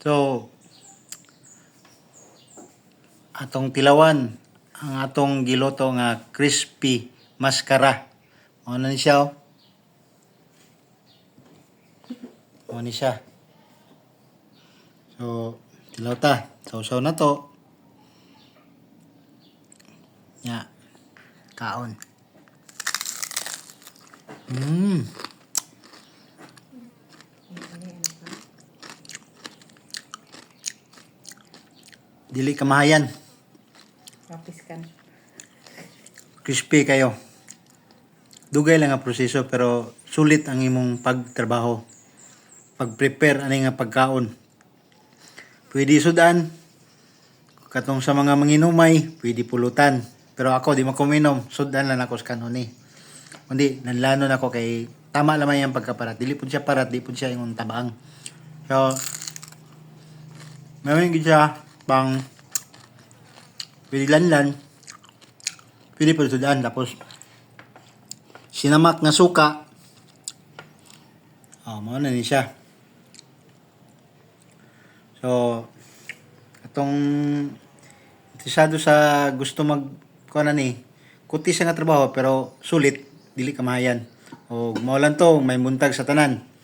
So, atong tilawan ang atong giloto nga crispy mascara. Ano ni siya? Ano ni siya? So, tilaw ta. Sausaw na to. Nya. Kaon. Dili kamahayan. Kapiskan. Crispy kayo. Dugay lang ang proseso pero sulit ang imong pagtrabaho. Pag-prepare ani nga pagkaon. Pwede sudan. Katong sa mga manginumay, pwede pulutan. Pero ako di makuminom, sudan lang ako sa kanoni. Kundi nanlanon ako kay tama lamang yung pagkaparat. Dili pud siya parat, di pud siya yung tabang. So, meron gid siya pang pwede lanlan. Pwede pud sudan tapos sinamak nga suka. Mao na ni siya. So, atong interesado sa gusto kuha na ni, kuti siya nga trabaho pero sulit, dili kamahayan. O mao lang to, may buntag sa tanan.